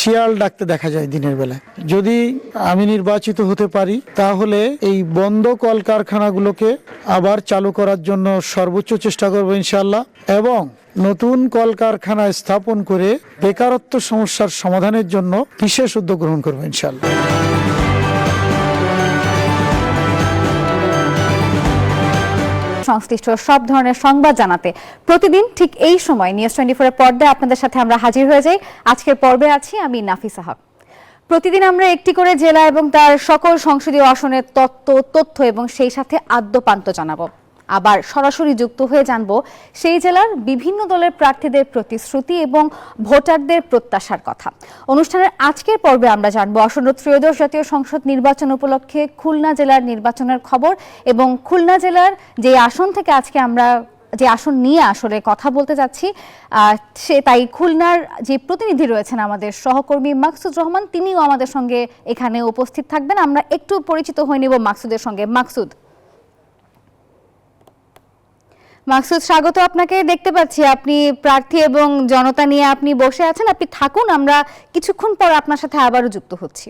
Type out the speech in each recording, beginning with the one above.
শিয়াল ডাকতে দেখা যায় দিনের বেলায়। যদি আমি নির্বাচিত হতে পারি তাহলে এই বন্ধ কলকারখানাগুলোকে আবার চালু করার জন্য সর্বোচ্চ চেষ্টা করবো ইনশাআল্লাহ, এবং নতুন কলকারখানা স্থাপন করে বেকারত্ব সমস্যার সমাধানের জন্য বিশেষ উদ্যোগ গ্রহণ করবো ইনশাআল্লাহ। সংশ্লিষ্ট সব ধরনের সংবাদ জানাতে প্রতিদিন ঠিক এই সময় নিউজ 24 এর পর্দায় আপনাদের সাথে আমরা হাজির হয়ে যাই। আজকের পর্বে আছি আমি নাফিসা হক। প্রতিদিন আমরা একটি করে জেলা এবং তার সকল সংসদীয় আসনের তথ্য এবং সেই সাথে আদ্যপান্ত জানাবো। আবার সরাসরি যুক্ত হয়ে জানবো সেই জেলার বিভিন্ন দলের প্রার্থীদের প্রতিশ্রুতি এবং ভোটারদের প্রত্যাশার কথা। অনুষ্ঠানের আজকের পর্বে আমরা জানবো আসন্ন ত্রয়োদশ জাতীয় সংসদ নির্বাচন উপলক্ষে খুলনা জেলার নির্বাচনের খবর এবং খুলনা জেলার যে আসন থেকে আজকে আমরা যে আসন নিয়ে আসলে কথা বলতে যাচ্ছি সে তাই খুলনার যে প্রতিনিধি রয়েছেন আমাদের সহকর্মী মাকসুদ রহমান, তিনিও আমাদের সঙ্গে এখানে উপস্থিত থাকবেন। আমরা একটু পরিচিত হয়ে নেব মাকসুদের সঙ্গে। মাকসুদ, স্বাগত আপনাকে। দেখতে পাচ্ছি আপনি প্রার্থী এবং জনতা নিয়ে আপনি বসে আছেন। আপনি থাকুন, আমরা কিছুক্ষণ পর আপনার সাথে আবারও যুক্ত হচ্ছি।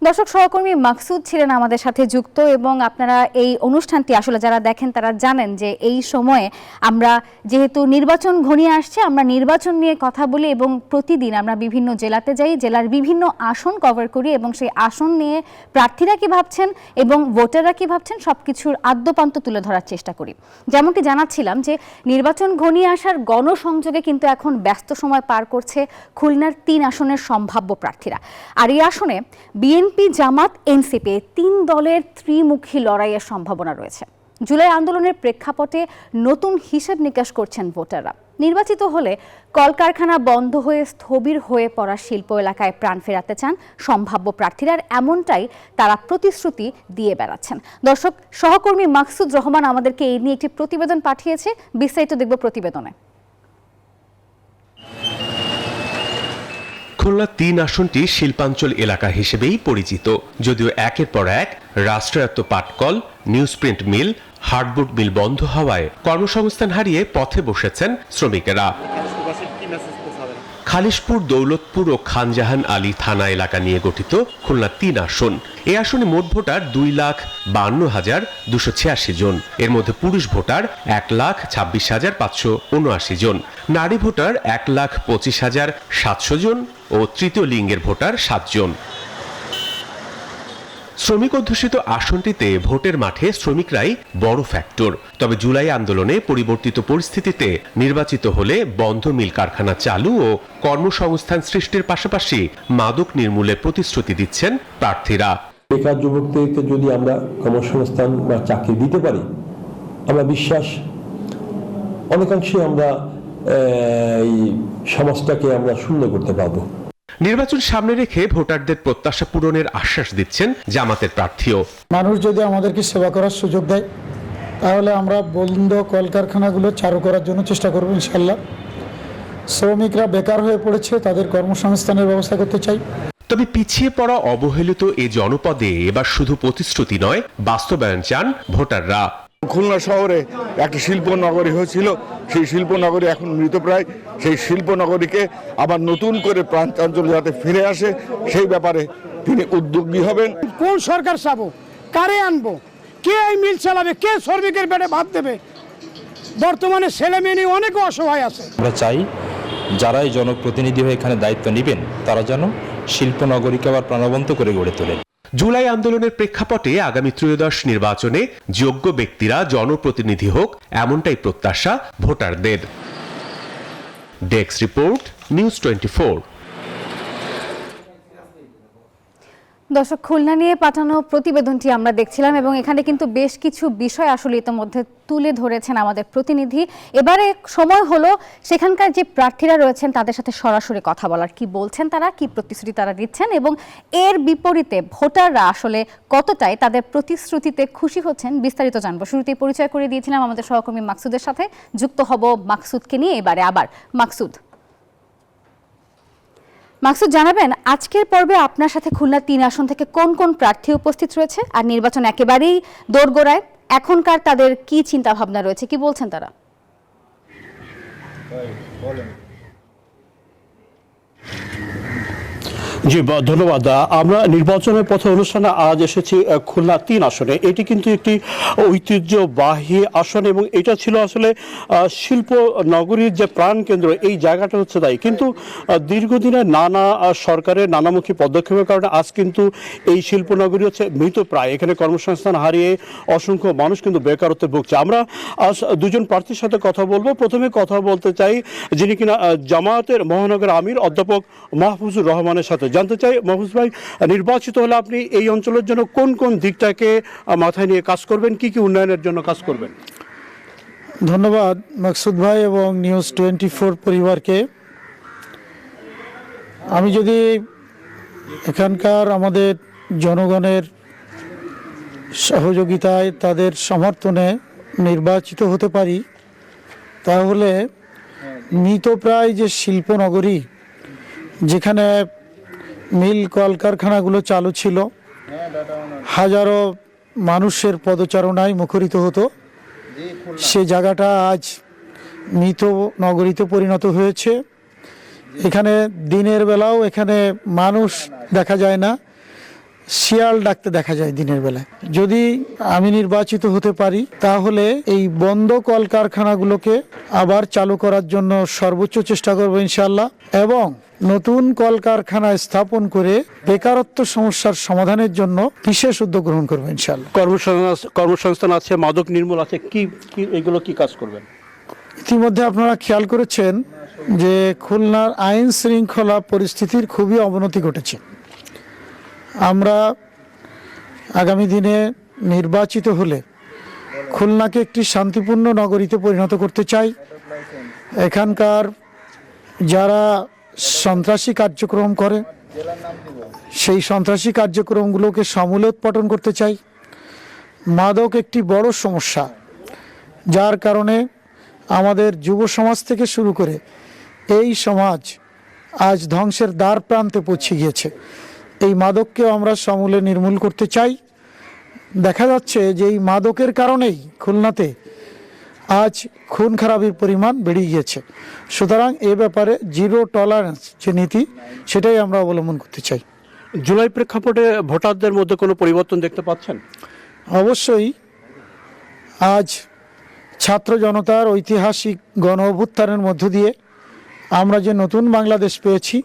দর্শক, সহকর্মী মাকসুদ ছিলেন আমাদের সাথে যুক্ত এবং আপনারা এই অনুষ্ঠানটি আসলে যারা দেখেন তারা জানেন যে এই সময়ে আমরা যেহেতু নির্বাচন ঘনিয়ে আসছে, আমরা নির্বাচন নিয়ে কথা বলি এবং প্রতিদিন আমরা বিভিন্ন জেলাতে যাই, জেলার বিভিন্ন আসন কভার করি এবং সেই আসন নিয়ে প্রার্থীরা কি ভাবছেন এবং ভোটাররা কি ভাবছেন সবকিছুর আদ্যপান্ত তুলে ধরার চেষ্টা করি। যেমনটি জানাচ্ছিলাম যে নির্বাচন ঘনিয়ে আসার গণসংযোগে কিন্তু এখন ব্যস্ত সময় পার করছে খুলনার 3 আসনের সম্ভাব্য প্রার্থীরা। আর এই আসনে বিএনপি, জামাত, এনসিপি 3 দলের ত্রিমুখী লড়াইয়ের সম্ভাবনা রয়েছে। জুলাই আন্দোলনের প্রেক্ষাপটে নতুন হিসাব নিকাশ করছেন ভোটাররা। নির্বাচিত হলে কলকারখানা বন্ধ হয়ে স্থবির হয়ে পড়া শিল্প এলাকায় প্রাণ ফেরাতে চান সম্ভাব্য প্রার্থীরা, এমনটাই তারা প্রতিশ্রুতি দিয়ে বেড়াচ্ছেন। দর্শক, সহকর্মী মাকসুদ রহমান আমাদেরকে এই নিয়ে একটি প্রতিবেদন পাঠিয়েছে, বিস্তারিত দেখব প্রতিবেদনে। খুলনা 3 আসনটি শিল্পাঞ্চল এলাকা হিসেবেই পরিচিত, যদিও একের পর এক রাষ্ট্রায়ত্ত পাটকল, নিউজপ্রিন্ট মিল, হার্ডবোর্ড মিল বন্ধ হওয়ায় কর্মসংস্থান হারিয়ে পথে বসেছেন শ্রমিকেরা। খালিশপুর, দৌলতপুর ও খানজাহান আলী থানা এলাকা নিয়ে গঠিত খুলনা 3 আসন। এই আসনে মোট ভোটার 2,52,286 জন। এর মধ্যে পুরুষ ভোটার 1,26,579 জন, নারী ভোটার 1,25,700 জন ও তৃতীয় লিঙ্গের ভোটার 7 জন। শ্রমিক অধ্যুষিত আসনটিতে ভোটের মাঠে শ্রমিকরাই বড় ফ্যাক্টর। তবে জুলাই আন্দোলনে পরিবর্তিত পরিস্থিতিতে নির্বাচিত হলে বন্ধ মিল কারখানা চালু ও কর্মসংস্থান সৃষ্টির পাশাপাশি মাদক নির্মূলের প্রতিশ্রুতি দিচ্ছেন প্রার্থীরা। বেকার যুবকদেরকে যদি আমরা কর্মসংস্থান বা চাকরি দিতে পারি, আমরা বিশ্বাস অনেকাংশে আমরা এই সমাজটাকে আমরা সুন্দর করতে পারবো। নির্বাচন সামনে রেখে ভোটারদের প্রত্যাশা পূরণের আশ্বাস দিচ্ছেন জামাতের প্রার্থীও। মানুষ যদি আমাদেরকে সেবা করার সুযোগ দেয় তাহলে আমরা বন্ধ কলকারখানাগুলো চালু করার জন্য চেষ্টা করব ইনশাআল্লাহ। শ্রমিকরা বেকার হয়ে পড়েছে, তাদের কর্মসংস্থানের ব্যবস্থা করতে চাই। তবে পিছিয়ে পড়া অবহেলিত এই জনপদে এবার শুধু প্রতিশ্রুতি নয়, বাস্তবায়ন চান ভোটাররা। খুলনা শহরে একটি শিল্পনগরী হয়েছিল, সেই শিল্পনগরী এখন মৃতপ্রায়। সেই শিল্পনগরীকে আবার নতুন করে প্রাণচাঞ্চল যাতে ফিরে আসে সেই ব্যাপারে তিনি উদ্যোগী হবেন। কোন সরকার চাবো, কারে আনবো, কে এই মিল চালাবে, কে শ্রমিকের পেটে ভাত দেবে? বর্তমানে ছেলে মেয়ে নিয়ে অনেক অসহায় আছে। আমরা চাই যারা এই জনপ্রতিনিধি হয়ে এখানে দায়িত্ব নেবেন তারা যেন শিল্পনগরীকে আবার প্রাণবন্ত করে গড়ে তোলেন। জুলাই আন্দোলনের প্রেক্ষাপটে আগামী ত্রয়োদশ নির্বাচনে যোগ্য ব্যক্তিরা জনপ্রতিনিধি হোক, এমনটাই প্রত্যাশা ভোটারদের। Desk report, news 24। দর্শক, খুলনা নিয়ে পাঠানো প্রতিবেদনটি আমরা দেখছিলাম এবং এখানে কিন্তু বেশ কিছু বিষয় আসলে ইতিমধ্যে তুলে ধরেছেন আমাদের প্রতিনিধি। এবারে সময় হলো সেখানকার যে প্রার্থীরা রয়েছেন তাদের সাথে সরাসরি কথা বলার, কি বলছেন তারা, কি প্রতিশ্রুতি তারা দিচ্ছেন এবং এর বিপরীতে ভোটাররা আসলে কতটাই তাদের প্রতিশ্রুতিতে খুশি হচ্ছেন বিস্তারিত জানবো। শুরুতেই পরিচয় করে দিয়েছিলাম আমাদের সহকর্মী মাকসুদের সাথে, যুক্ত হব মাকসুদকে নিয়ে এবারে আবার। মাকসুদ, জানাবেন আজকের পর্বে আপনার সাথে খুলনা 3 আসন থেকে কোন কোন প্রার্থী উপস্থিত রয়েছে আর নির্বাচন একেবারেই দোরগোড়ায়, এখনকার তাদের কি চিন্তা ভাবনা রয়েছে, কি বলছেন তারা? জি ধন্যবাদ। আমরা নির্বাচনের পথে অনুষ্ঠানে আজ এসেছি খুলনা ৩ আসনে। এটি কিন্তু একটি ঐতিহ্যবাহী আসন এবং এটা ছিল আসলে শিল্প নগরীর যে প্রাণকেন্দ্র, এই জায়গাটা হচ্ছে তাই। কিন্তু দীর্ঘদিনের নানা সরকারের নানামুখী পদক্ষেপের কারণে আজ কিন্তু এই শিল্পনগরী হচ্ছে মৃতপ্রায়। এখানে কর্মসংস্থান হারিয়ে অসংখ্য মানুষ কিন্তু বেকারত্বে ভুগছে। আমরা আজ দুজন প্রার্থীর সাথে কথা বলবো। প্রথমে কথা বলতে চাই যিনি কিনা জামায়াতের মহানগর আমির অধ্যাপক মাহফুজুর রহমানের সাথে। জানতে চাই মাহফুজ ভাই, নির্বাচিত হলে আপনি এই অঞ্চলের জন্য কোন কোন দিকটাকে মাথায় নিয়ে কাজ করবেন, কি কি উন্নয়নের জন্য কাজ করবেন? ধন্যবাদ মাকসুদ ভাই এবং নিউজ 24 পরিবারকে। আমি যদি এখানকার আমাদের জনগণের সহযোগিতায় তাদের সমর্থনে নির্বাচিত হতে পারি, তাহলে মৃতপ্রায় যে শিল্পনগরী, যেখানে মিল কলকারখানাগুলো চালু ছিল, হাজারো মানুষের পদচারণায় মুখরিত হতো, সে জায়গাটা আজ মৃত নগরীতে পরিণত হয়েছে। এখানে দিনের বেলাও এখানে মানুষ দেখা যায় না, শিয়াল ডাকতে দেখা যায় দিনের বেলায়। যদি আমি নির্বাচিত হতে পারি, তাহলে এই বন্ধ কলকারখানাগুলোকে আবার চালু করার জন্য সর্বোচ্চ চেষ্টা করব ইনশাআল্লাহ, এবং নতুন কলকারখানা স্থাপন করে বেকারত্ব সমস্যার সমাধানের জন্য বিশেষ উদ্যোগ গ্রহণ করব ইনশাআল্লাহ। কর্মসংস্থান আছে, মাদক নির্মূল আছে, কি এগুলো কি কাজ করবেন? ইতিমধ্যে আপনারা খেয়াল করেছেন যে খুলনার আইন শৃঙ্খলা পরিস্থিতির খুবই অবনতি ঘটেছে। আমরা আগামী দিনে নির্বাচিত হলে খুলনাকে একটি শান্তিপূর্ণ নগরীতে পরিণত করতে চাই। এখানকার যারা সন্ত্রাসী কার্যক্রম করে, সেই সন্ত্রাসী কার্যক্রমগুলোকে সমূলে উৎপাটন করতে চাই। মাদক একটি বড় সমস্যা, যার কারণে আমাদের যুব সমাজ থেকে শুরু করে এই সমাজ আজ ধ্বংসের দ্বার প্রান্তে পৌঁছে গিয়েছে। এই মাদককে আমরা সমূলে নির্মূল করতে চাই। দেখা যাচ্ছে যে এই মাদকের কারণেই খুলনাতে আজ খুন খারাপির পরিমাণ বেড়ে গিয়েছে। সুতরাং এ ব্যাপারে জিরো টলারেন্স যে নীতি, সেটাই আমরা অবলম্বন করতে চাই। জুলাই প্রেক্ষাপটে ভোটারদের মধ্যে কোনো পরিবর্তন দেখতে পাচ্ছেন? অবশ্যই আজ ছাত্র জনতার ঐতিহাসিক গণ অভ্যুত্থানের মধ্য দিয়ে আমরা যে নতুন বাংলাদেশ পেয়েছি,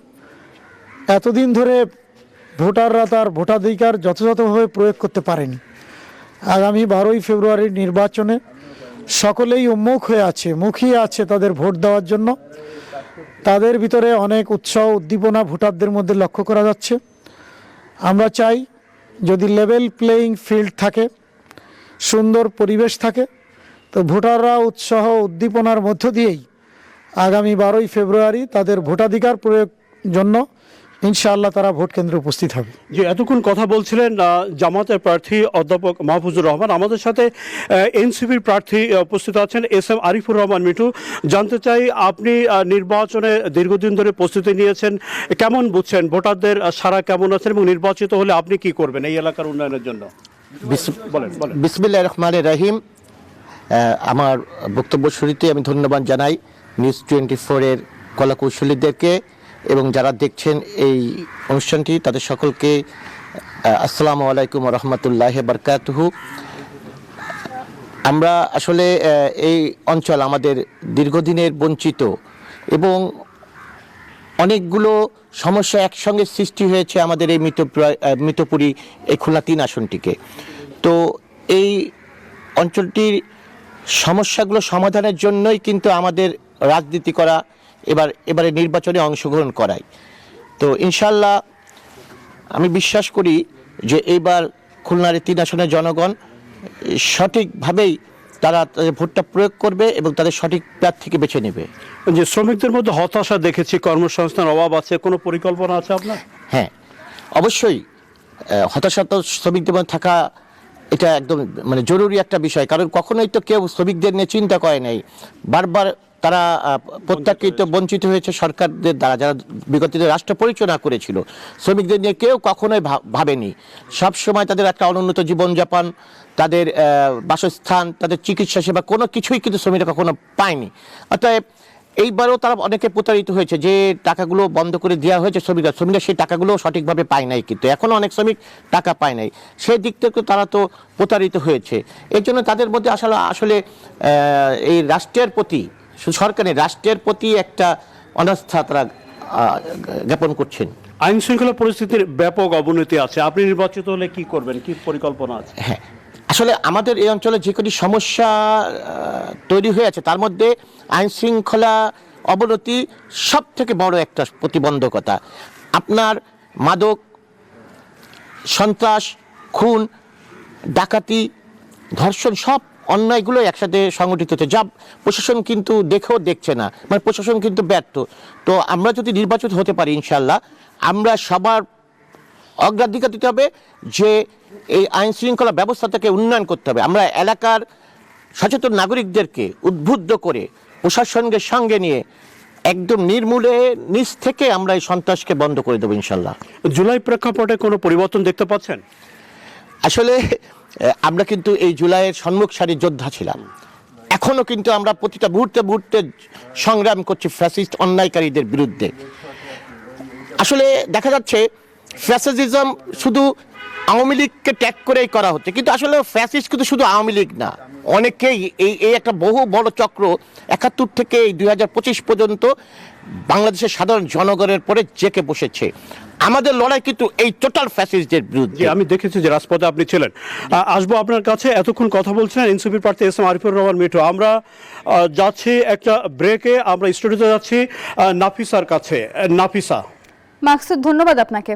এতদিন ধরে ভোটাররা তার ভোটাধিকার যথাযথভাবে প্রয়োগ করতে পারেনি। আগামী 12ই ফেব্রুয়ারির নির্বাচনে সকলেই উন্মুখ হয়ে আছে, মুখিয়ে আছে তাদের ভোট দেওয়ার জন্য। তাদের ভিতরে অনেক উৎসাহ উদ্দীপনা ভোটারদের মধ্যে লক্ষ্য করা যাচ্ছে। আমরা চাই যদি লেভেল প্লেয়িং ফিল্ড থাকে, সুন্দর পরিবেশ থাকে, তো ভোটাররা উৎসাহ উদ্দীপনার মধ্য দিয়েই আগামী 12ই ফেব্রুয়ারি তাদের ভোটাধিকার প্রয়োগ জন্য ইনশাআল্লাহ তারা ভোট কেন্দ্রে উপস্থিত হবে। যে এতক্ষণ কথা বলছিলেন জামাতের প্রার্থী অধ্যাপক মাহফুজুর রহমান। আমাদের সাথে এনসিপির প্রার্থী উপস্থিত আছেন SM আরিফুর রহমান মিঠু। জানতে চাই, আপনি নির্বাচনে দীর্ঘদিন ধরে প্রস্তুতি নিয়েছেন, কেমন বুঝছেন, ভোটারদের সাড়া কেমন আছেন এবং নির্বাচিত হলে আপনি কি করবেন এই এলাকার উন্নয়নের জন্য? বলেন। বিসমিল্লাহির রহমানির রহিম। আমার বক্তব্য শুরুতে আমি ধন্যবাদ জানাই নিউজ 24-এর কলাকৌশলীদেরকে এবং যারা দেখছেন এই অনুষ্ঠানটি, তাদের সকলকে আসসালামু আলাইকুম রহমতুল্লাহ বারকাতুহু। আমরা আসলে এই অঞ্চল আমাদের দীর্ঘদিনের বঞ্চিত এবং অনেকগুলো সমস্যা একসঙ্গে সৃষ্টি হয়েছে আমাদের এই মৃতপুরী এই খুলনা 3 আসনটিকে। তো এই অঞ্চলটির সমস্যাগুলো সমাধানের জন্যই কিন্তু আমাদের রাজনীতি করা, এবারে নির্বাচনে অংশগ্রহণ করাই। তো ইনশাল্লাহ আমি বিশ্বাস করি যে এইবার খুলনার 3 আসনের জনগণ সঠিকভাবেই তারা তাদের ভোটটা প্রয়োগ করবে এবং তাদের সঠিক প্রার্থীকে বেছে নেবে। যে শ্রমিকদের মধ্যে হতাশা দেখেছি, কর্মসংস্থান অভাব আছে, কোনো পরিকল্পনা আছে আপনার? হ্যাঁ, অবশ্যই হতাশা তো শ্রমিকদের মধ্যে থাকা এটা একদম জরুরি একটা বিষয়, কারণ কখনোই তো কেউ শ্রমিকদের নিয়ে চিন্তা করে নাই। বারবার তারা প্রত্যাখ্যিত, বঞ্চিত হয়েছে সরকারদের দ্বারা, যারা বিগত দিনে রাষ্ট্র পরিচালনা করেছিল। শ্রমিকদের নিয়ে কেউ কখনোই ভাবেনি। সবসময় তাদের একটা অনুন্নত জীবনযাপন, তাদের বাসস্থান, তাদের চিকিৎসা সেবা কোনো কিছুই কিন্তু শ্রমিকরা কখনো পায়নি। অতএব এইবারও তারা অনেকে প্রতারিত হয়েছে, যে টাকাগুলো বন্ধ করে দেওয়া হয়েছে শ্রমিকরা সেই টাকাগুলো সঠিকভাবে পায় নাই, কিন্তু এখনও অনেক শ্রমিক টাকা পায় নাই। সেই দিক থেকে তারা তো প্রতারিত হয়েছে। এর জন্য তাদের মধ্যে আসলে এই রাষ্ট্রের প্রতি, সরকারের রাষ্ট্রের প্রতি একটা অনাস্থা তারা জ্ঞাপন করছেন। আইন শৃঙ্খলা পরিস্থিতির ব্যাপক অবনতি আছে, আপনি নির্বাচিত হলে কি করবেন, কি পরিকল্পনা আছে? হ্যাঁ, আসলে আমাদের এই অঞ্চলে যে কটি সমস্যা তৈরি হয়ে আছে তার মধ্যে আইন শৃঙ্খলা অবনতি সব থেকে বড় একটা প্রতিবন্ধকতা। আপনার মাদক, সন্ত্রাস, খুন, ডাকাতি, ধর্ষণ, সব অন্যায়গুলো একসাথে সংগঠিত হচ্ছে, যা প্রশাসন কিন্তু দেখছে না, মানে প্রশাসন কিন্তু ব্যর্থ। তো আমরা যদি নির্বাচিত হতে পারি ইনশাল্লাহ, আমরা সবার অগ্রাধিকার দিতে হবে যে এই আইন শৃঙ্খলা ব্যবস্থাটাকে উন্নয়ন করতে হবে। আমরা এলাকার সচেতন নাগরিকদেরকে উদ্বুদ্ধ করে প্রশাসনকে সঙ্গে নিয়ে একদম নির্মূলে নিচ থেকে আমরা এই সন্ত্রাসকে বন্ধ করে দেবো ইনশাল্লাহ। জুলাই প্রেক্ষাপটে কোনো পরিবর্তন দেখতে পাচ্ছেন? আসলে আমরা কিন্তু এই জুলাইয়ের সম্মুখ সারির যোদ্ধা ছিলাম, এখনো কিন্তু আমরা প্রতিটা মুহূর্তে সংগ্রাম করছি ফ্যাসিস্ট অন্যায়কারীদের বিরুদ্ধে। আসলে দেখা যাচ্ছে ফ্যাসিজম শুধু আওয়ামী লীগকে ট্যাগ করেই করা হচ্ছে, কিন্তু আসলে ফ্যাসিস্ট কিন্তু শুধু আওয়ামী লীগ না, অনেকেই এই একটা বহু বড় চক্র 71 থেকে এই 2025 পর্যন্ত বাংলাদেশের সাধারণ জনগণের পরে জেকে বসেছে। আমাদের লড়াই কিন্তু এই টোটাল ফ্যাসিস্টদের বিরুদ্ধে। আমি দেখেছি যে রাজপথে আপনি ছিলেন। আসবো আপনার কাছে, এতক্ষণ কথা বলছিলেন এনসিপির প্রার্থী এস এম আরিফুর রহমান মিঠু। আমরা যাচ্ছি একটা ব্রেকে, আমরা স্টুডিওতে যাচ্ছি নাফিসার কাছে। নাফিসা। মাকসুদ, ধন্যবাদ আপনাকে।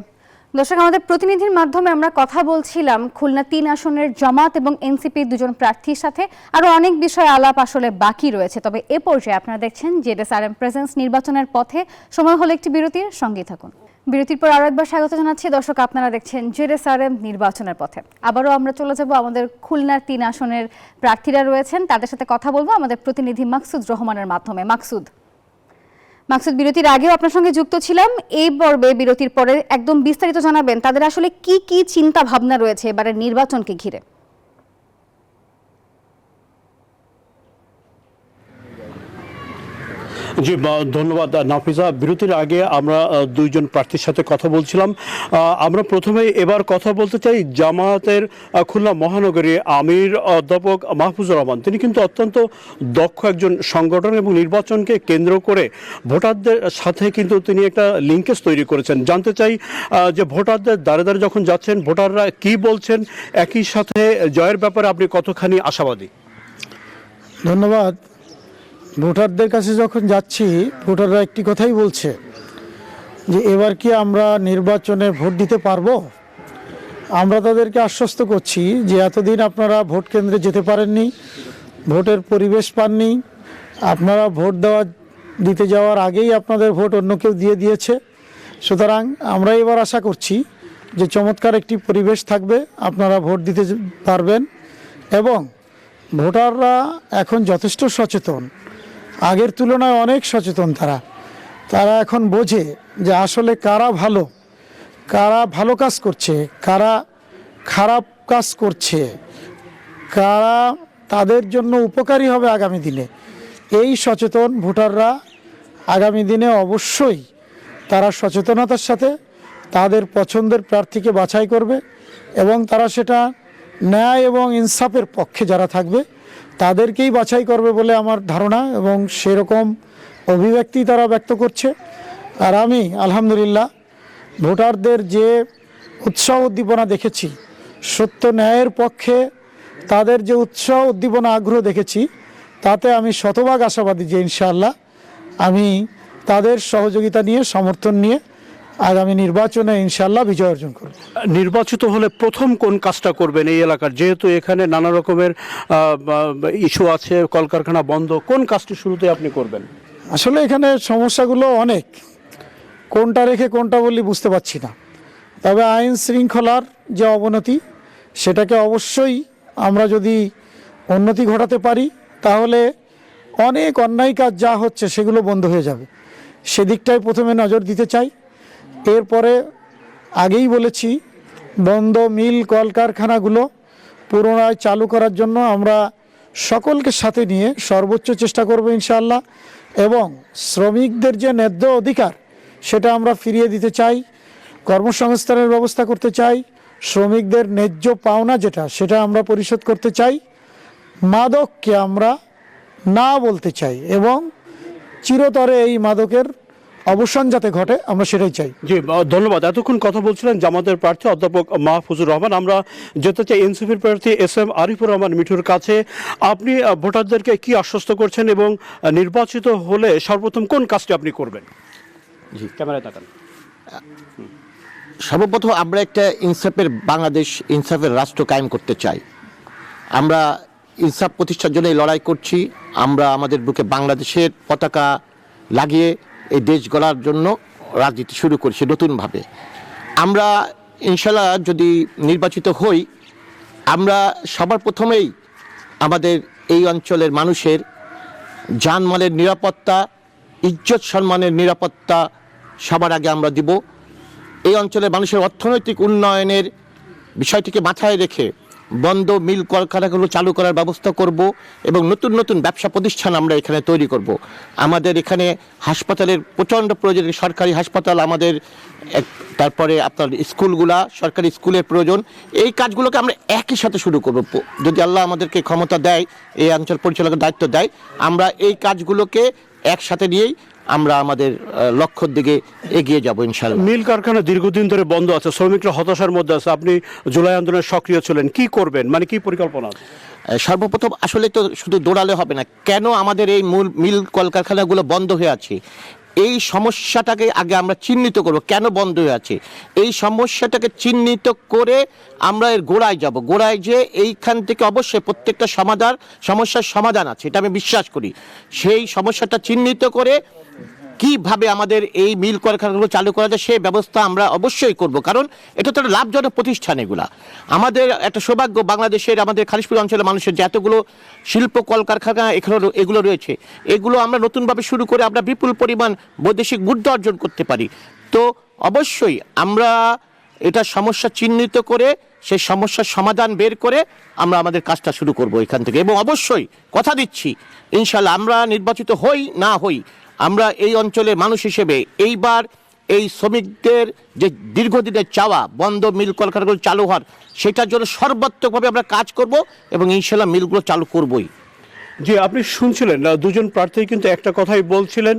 দর্শক, আমাদের প্রতিনিধির মাধ্যমে আমরা কথা বলছিলাম খুলনা 3 আসনের জামাত এবং এনসিপি দুজন প্রার্থীর সাথে। আরো অনেক বিষয় আলাপ আসলে বাকি রয়েছে, তবে এ পর্যায়ে আপনারা দেখছেন জেডএসআরএম প্রেজেন্স নির্বাচনের পথে। সময় হলো একটি বিরতির, সঙ্গে থাকুন। বিরতির পর আরো একবার স্বাগত জানাচ্ছি। দর্শক, আপনারা দেখছেন জেডএসআরএম নির্বাচনের পথে। আবারও আমরা চলে যাব আমাদের খুলনার 3 আসনের প্রার্থীরা রয়েছেন, তাদের সাথে কথা বলবো আমাদের প্রতিনিধি মাকসুদ রহমানের মাধ্যমে। মাকসুদ, বিরতির আগেও আপনার সঙ্গে যুক্ত ছিলাম। এই পর্বে বিরতির পরে একদম বিস্তারিত জানাবেন তাদের আসলে কি কি চিন্তা ভাবনা রয়েছে এবারের নির্বাচনকে ঘিরে। জি, ধন্যবাদ নাফিসা। বিরতির আগে আমরা দুইজন প্রার্থীর সাথে কথা বলছিলাম। আমরা প্রথমে এবার কথা বলতে চাই জামায়াতের খুলনা মহানগরী আমির অধ্যাপক মাহফুজুর রহমান। তিনি কিন্তু অত্যন্ত দক্ষ একজন সংগঠন এবং নির্বাচনকে কেন্দ্র করে ভোটারদের সাথে কিন্তু তিনি একটা লিঙ্কেজ তৈরি করেছেন। জানতে চাই যে ভোটারদের দ্বারে দ্বারে যখন যাচ্ছেন ভোটাররা কি বলছেন, একই সাথে জয়ের ব্যাপারে আপনি কতখানি আশাবাদী? ধন্যবাদ। ভোটারদের কাছে যখন যাচ্ছি, ভোটাররা একটি কথাই বলছে যে এবার কি আমরা নির্বাচনে ভোট দিতে পারবো। আমরা তাদেরকে আশ্বস্ত করছি যে এতদিন আপনারা ভোট কেন্দ্রে যেতে পারেননি, ভোটের পরিবেশ পাননি, আপনারা ভোট দিতে যাওয়ার আগেই আপনাদের ভোট অন্য কেউ দিয়ে দিয়েছে। সুতরাং আমরা এবার আশা করছি যে চমৎকার একটি পরিবেশ থাকবে, আপনারা ভোট দিতে পারবেন। এবং ভোটাররা এখন যথেষ্ট সচেতন, আগের তুলনায় অনেক সচেতন। তারা এখন বোঝে যে আসলে কারা ভালো কাজ করছে, কারা খারাপ কাজ করছে, কারা তাদের জন্য উপকারী হবে আগামী দিনে। এই সচেতন ভোটাররা আগামী দিনে অবশ্যই তারা সচেতনতার সাথে তাদের পছন্দের প্রার্থীকে বাছাই করবে এবং তারা সেটা ন্যায় এবং ইনসাফের পক্ষে যারা থাকবে তাদেরকেই বাছাই করবে বলে আমার ধারণা, এবং সেরকম অভিব্যক্তি তারা ব্যক্ত করছে। আর আমি আলহামদুলিল্লাহ ভোটারদের যে উৎসাহ উদ্দীপনা দেখেছি, সত্য ন্যায়ের পক্ষে তাদের যে উৎসাহ উদ্দীপনা আগ্রহ দেখেছি, তাতে আমি শতভাগ আশাবাদী যে ইনশাআল্লাহ আমি তাদের সহযোগিতা নিয়ে, সমর্থন নিয়ে আগামী নির্বাচনে ইনশাআল্লাহ বিজয় অর্জন করব। নির্বাচিত হলে প্রথম কোন কাজটা করবেন এই এলাকার, যেহেতু এখানে নানা রকমের ইস্যু আছে, কলকারখানা বন্ধ, কোন কাজটি শুরুতে আপনি করবেন? আসলে এখানে সমস্যাগুলো অনেক, কোনটা রেখে কোনটা বললি বুঝতে পারছি না। তবে আইন শৃঙ্খলার যে অবনতি, সেটাকে অবশ্যই আমরা যদি উন্নতি ঘটাতে পারি তাহলে অনেক অন্যায় কাজ যা হচ্ছে সেগুলো বন্ধ হয়ে যাবে। সেদিকটাই প্রথমে নজর দিতে চাই। এরপরে আগেই বলেছি, বন্ধ মিল কলকারখানাগুলো পুনরায় চালু করার জন্য আমরা সকলকে সাথে নিয়ে সর্বোচ্চ চেষ্টা করব ইনশাআল্লাহ। এবং শ্রমিকদের যে ন্যায্য অধিকার সেটা আমরা ফিরিয়ে দিতে চাই, কর্মসংস্থানের ব্যবস্থা করতে চাই, শ্রমিকদের ন্যায্য পাওনা যেটা সেটা আমরা পরিশোধ করতে চাই, মাদককে আমরা না বলতে চাই এবং চিরতরে এই মাদকের অবসান যাতে ঘটে আমরা সেটাই চাই। জি ধন্যবাদ। এতক্ষণ কথা বলছিলেন জামাতের প্রার্থী অধ্যাপক মাহফুজুর রহমান। আমরা যেতে চাই এনসিপির প্রার্থী এস.এম. আরিফুর রহমান মিঠুর কাছে। আপনি ভোটারদেরকে কি আশ্বস্ত করছেন এবং নির্বাচিত হলে সর্বপ্রথম কোন কাজটি আপনি করবেন? জি ক্যামেরায় তাকান। সর্বপ্রথম আমরা একটা ইনসাফের বাংলাদেশ, ইনসাফের রাষ্ট্র কায়েম করতে চাই। আমরা ইনসাফ প্রতিষ্ঠার জন্য লড়াই করছি। আমরা আমাদের বুকে বাংলাদেশের পতাকা লাগিয়ে এই দেশ গড়ার জন্য রাজনীতি শুরু করছি নতুনভাবে। আমরা ইনশাল্লাহ যদি নির্বাচিত হই, আমরা সবার প্রথমেই আমাদের এই অঞ্চলের মানুষের জানমালের নিরাপত্তা, ইজ্জত সম্মানের নিরাপত্তা সবার আগে আমরা দিব। এই অঞ্চলের মানুষের অর্থনৈতিক উন্নয়নের বিষয়টিকে মাথায় রেখে বন্ধ মিল কলকারখানাগুলো চালু করার ব্যবস্থা করব এবং নতুন নতুন ব্যবসা প্রতিষ্ঠান আমরা এখানে তৈরি করব। আমাদের এখানে হাসপাতালের প্রচণ্ড প্রয়োজন, সরকারি হাসপাতাল আমাদের, তারপরে আপনার স্কুলগুলা, সরকারি স্কুলের প্রয়োজন। এই কাজগুলোকে আমরা একই সাথে শুরু করব। যদি আল্লাহ আমাদেরকে ক্ষমতা দেয়, এই অঞ্চল পরিচালকের দায়িত্ব দেয়, আমরা এই কাজগুলোকে একসাথে নিয়েই আমরা আমাদের লক্ষ্যের দিকে এগিয়ে যাব ইনশাআল্লাহ। মিল কারখানা দীর্ঘদিন ধরে বন্ধ আছে, শ্রমিকরা হতাশার মধ্যে আছে। আপনি জুলাই আন্দোলনে সক্রিয় ছিলেন, কি করবেন, মানে কি পরিকল্পনা আছে? সর্বপ্রথম আসলে তো শুধু দৌড়ালে হবে না, কেন আমাদের এই মূল মিল কলকারখানাগুলো বন্ধ হয়ে আছে এই সমস্যাটাকে আগে আমরা চিহ্নিত করব, কেন বন্ধ হয়ে আছে এই সমস্যাটাকে চিহ্নিত করে আমরা এর গোড়ায় যাব। গোড়ায় যে এইখান থেকে অবশ্যই প্রত্যেকটা সমস্যার সমাধান আছে, এটা আমি বিশ্বাস করি। সেই সমস্যাটা চিহ্নিত করে কিভাবে আমাদের এই মিল কলকারখানাগুলো চালু করা যায় সেই ব্যবস্থা আমরা অবশ্যই করব, কারণ এটা তো লাভজনক প্রতিষ্ঠান। এগুলা আমাদের একটা সৌভাগ্য, বাংলাদেশের আমাদের খালিশপুর অঞ্চলের মানুষের যে এতগুলো শিল্প কলকারখানা এগুলো রয়েছে, এগুলো আমরা নতুনভাবে শুরু করে আমরা বিপুল পরিমাণ বৈদেশিক মুদ্রা অর্জন করতে পারি। তো অবশ্যই আমরা এটা সমস্যা চিহ্নিত করে সেই সমস্যার সমাধান বের করে আমরা আমাদের কাজটা শুরু করব এখান থেকে। এবং অবশ্যই কথা দিচ্ছি ইনশাল্লাহ আমরা নির্বাচিত হই না হই, আমরা এই অঞ্চলের মানুষ হিসেবে এইবার এই শ্রমিকদের যে দীর্ঘদিনের চাওয়া বন্ধ মিল কলকারখানাগুলো চালু হওয়ার, সেটার জন্য সর্বাত্মকভাবে আমরা কাজ করব এবং ইনশাল্লাহ মিলগুলো চালু করবই। জি আপনি শুনছিলেন দুজন প্রার্থী কিন্তু একটা কথাই বলছিলেন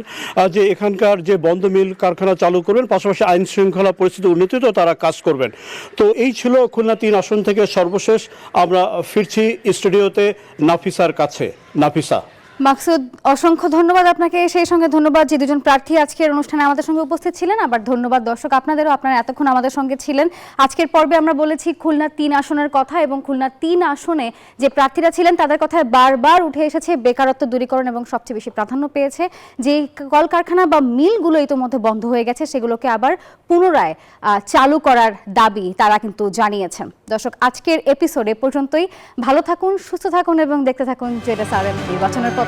যে এখানকার যে বন্ধ মিল কারখানা চালু করবেন, পাশাপাশি আইন শৃঙ্খলা পরিস্থিতি উন্নতিতেও তারা কাজ করবেন। তো এই ছিল খুলনা 3 আসন থেকে সর্বশেষ। আমরা ফিরছি স্টুডিওতে নাফিসার কাছে। নাফিসা। মাকসুদ, অসংখ্য ধন্যবাদ আপনাকে, সেই সঙ্গে ধন্যবাদ যে দুজন প্রার্থী আজকের অনুষ্ঠানে আমাদের সঙ্গে উপস্থিত ছিলেন। আবার ধন্যবাদ দর্শক আপনাদেরও, আপনারা এতক্ষণ আমাদের সঙ্গে ছিলেন। আজকের পর্বে আমরা বলেছি খুলনা 3 আসনের কথা এবং খুলনা 3 আসনে যে প্রার্থীরা ছিলেন তাদের কথায় বারবার উঠে এসেছে বেকারত্ব দূরীকরণ এবং সবচেয়ে বেশি প্রাধান্য পেয়েছে যে কলকারখানা বা মিলগুলো ইতোমধ্যে বন্ধ হয়ে গেছে সেগুলোকে আবার পুনরায় চালু করার দাবি তারা কিন্তু জানিয়েছেন। দর্শক, আজকের এপিসোড এ পর্যন্তই। ভালো থাকুন, সুস্থ থাকুন এবং দেখতে থাকুন জেডএসআরএম নির্বাচনের পথে।